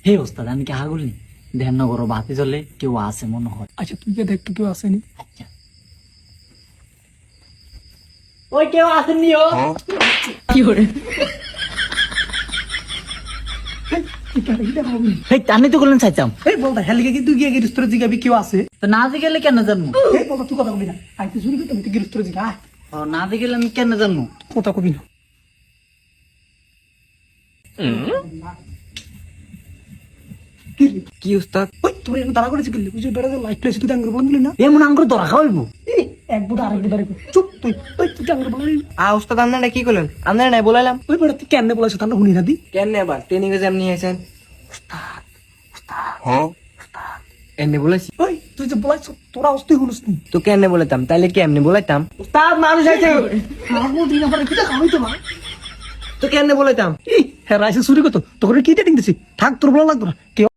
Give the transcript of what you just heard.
হে ওস্তাদ, আমি কি হাগুল নি? ধ্যান না করো, বাতি জ্বলে কেউ আছে মনে হয়। আচ্ছা তুই কে দেখ তো কেউ আসেনি। আচ্ছা, ওই কেউ আসেননি ও। টানি তো করলেন চাইতাম। এই বলতা হেলিকে কি তুই গিয়ে গিরিস্তরে জিগাবি কেউ আছে? তো না দিয়ে গেলে কেন জানবো? এই বলতা তুই কথা বলি না, আইতে শুরু করতে আমি গিরিস্তরে জিগা ও, না দিয়ে গেলে আমি কেন জানবো? কথা কবি না। কি উস্তাদ? ওই তোর এখানে দাঁড়া করেছে গেলি বুঝলি, বেড়া লাইট প্লেসে তুই ডাঙ্গর বলে দিলি না। এমন আঙ্গুর ধরা খাওয়াইব? এই এক বুধ আরেক বুধ আরেক বুধ। চুপ তুই, ওই তুই ডাঙ্গর বলে দিলি। উস্তাদ আপনারা কি করলেন? আপনারা নাই বলাইলাম ওই বেড়া তুই কেন বলেছ তাহলে শুনি না দি। কেন আবার ট্রেনিং এ যেমনি আছেন এমনি বলেছি ওই তুই যে বলাইছ তোরা অস্তি হলুস নি। তো কেন বলেতাম, তাইলে কি এমনি বলাইতাম? উস্তাদ মানুষ আছে আমার দিন আবার কি দেখা হইতো না। তো কেন বলেতাম? এই হ্যাঁ রাইসে চুরি করতো তোকে কি ট্রেনিং দিছি, থাক তোর বলা লাগতো না। কেউ